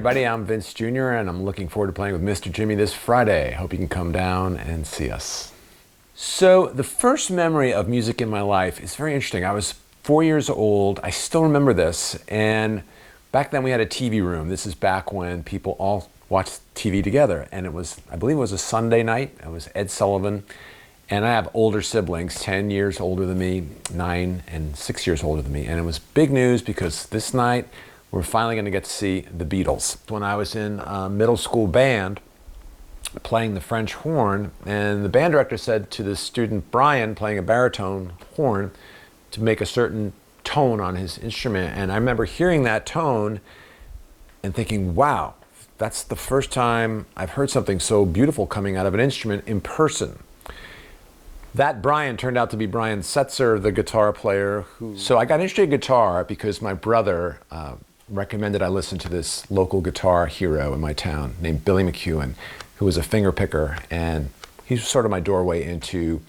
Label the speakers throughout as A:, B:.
A: everybody, I'm Vince Jr. and I'm looking forward to playing with Mr. Jimmy this Friday. Hope you can come down and see us. So the first memory of music in my life is very interesting. I was 4 years old. I still remember this, and back then we had a TV room. This is back when people all watched TV together, and it was, I believe it was a Sunday night. It was Ed Sullivan, and I have older siblings, 10 years older than me, 9 and 6 years older than me, and it was big news because this night we're finally going to get to see the Beatles. When I was in middle school band, playing the French horn, and the band director said to the student Brian, playing a baritone horn, to make a certain tone on his instrument. And I remember hearing that tone and thinking, wow, that's the first time I've heard something so beautiful coming out of an instrument in person. That Brian turned out to be Brian Setzer, the guitar player. So I got interested in guitar because my brother recommended I listen to this local guitar hero in my town named Billy McEwen, who was a finger picker, and he's sort of my doorway into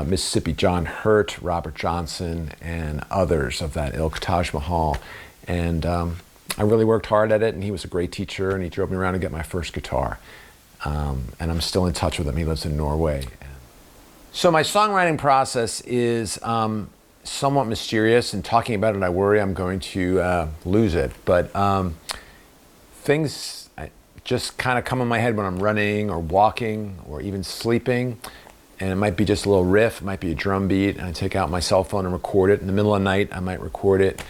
A: Mississippi John Hurt, Robert Johnson, and others of that ilk, Taj Mahal. And I really worked hard at it, and he was a great teacher, and he drove me around to get my first guitar. And I'm still in touch with him. He lives in Norway. So my songwriting process is somewhat mysterious, and talking about it, I worry I'm going to lose it. But things just kind of come in my head when I'm running or walking or even sleeping. And it might be just a little riff, it might be a drum beat, and I take out my cell phone and record it. In the middle of the night, I might record it.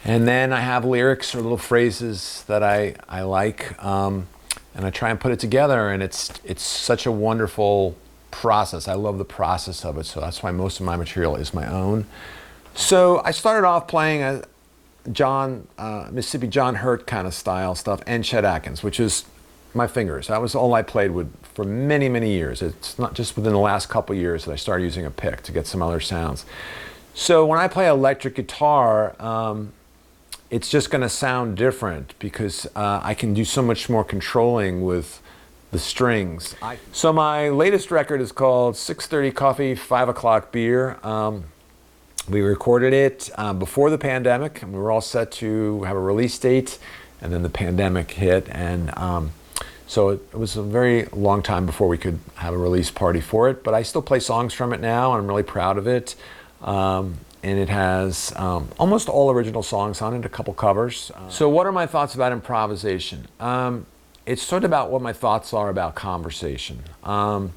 A: And then I have lyrics or little phrases that I like, and I try and put it together, and it's such a wonderful process. I love the process of it, so that's why most of my material is my own. So I started off playing a Mississippi John Hurt kind of style stuff, and Chet Atkins, which is my fingers. That was all I played with for many, many years. It's not just within the last couple years that I started using a pick to get some other sounds. So when I play electric guitar, it's just going to sound different because I can do so much more controlling with the strings. So my latest record is called 6:30 Coffee, 5 o'clock Beer. We recorded it before the pandemic, and we were all set to have a release date, and then the pandemic hit, and so it was a very long time before we could have a release party for it, but I still play songs from it now, and I'm really proud of it. And it has almost all original songs on it, a couple covers. So what are my thoughts about improvisation? It's sort of about what my thoughts are about conversation. I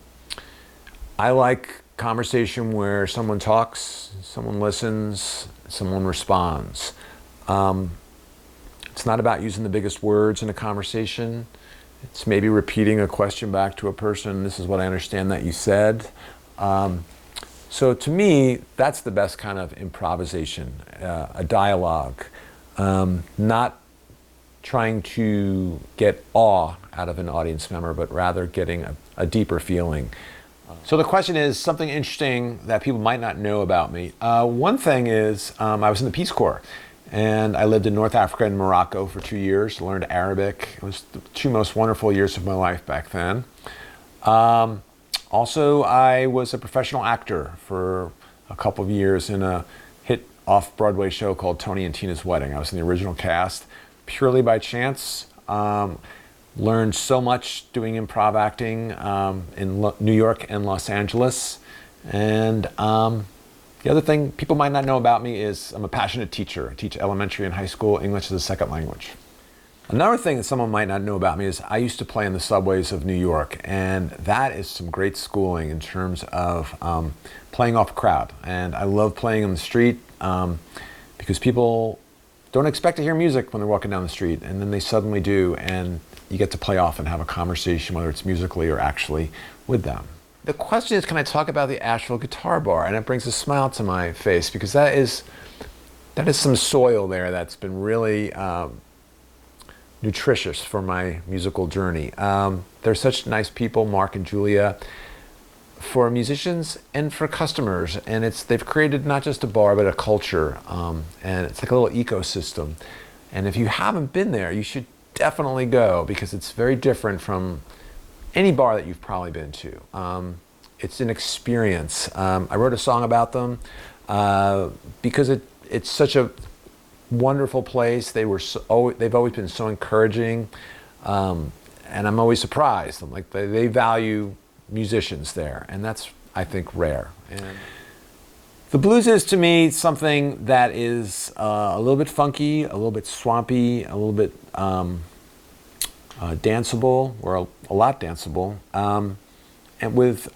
A: like conversation where someone talks, someone listens, someone responds. It's not about using the biggest words in a conversation. It's maybe repeating a question back to a person. This is what I understand that you said. So to me, that's the best kind of improvisation, a dialogue, not trying to get awe out of an audience member, but rather getting a deeper feeling. So the question is something interesting that people might not know about me. One thing is I was in the Peace Corps, and I lived in North Africa and Morocco for 2 years, learned Arabic. It was the 2 most wonderful years of my life back then. Also, I was a professional actor for a couple of years in a hit off-Broadway show called Tony and Tina's Wedding. I was in the original cast purely by chance. Learned so much doing improv acting in New York and Los Angeles. And the other thing people might not know about me is I'm a passionate teacher. I teach elementary and high school English as a second language. Another thing that someone might not know about me is I used to play in the subways of New York, and that is some great schooling in terms of playing off a crowd. And I love playing on the street because people don't expect to hear music when they're walking down the street, and then they suddenly do, and you get to play off and have a conversation, whether it's musically or actually with them. The question is, can I talk about the Asheville Guitar Bar? And it brings a smile to my face because that is some soil there that's been really nutritious for my musical journey. They're such nice people, Mark and Julia, for musicians and for customers. And they've created not just a bar, but a culture. And it's like a little ecosystem. And if you haven't been there, you should definitely go because it's very different from any bar that you've probably been to. It's an experience. I wrote a song about them because it's such a wonderful place. They've always been so encouraging, and I'm always surprised. I'm like, they value musicians there, and that's, I think, rare. And the blues is, to me, something that is a little bit funky, a little bit swampy, a little bit danceable, or a lot danceable, and with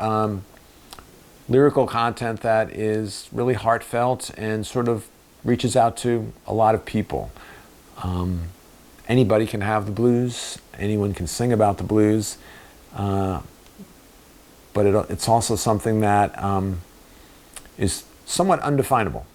A: lyrical content that is really heartfelt and sort of reaches out to a lot of people. Anybody can have the blues, anyone can sing about the blues, but it's also something that is somewhat undefinable.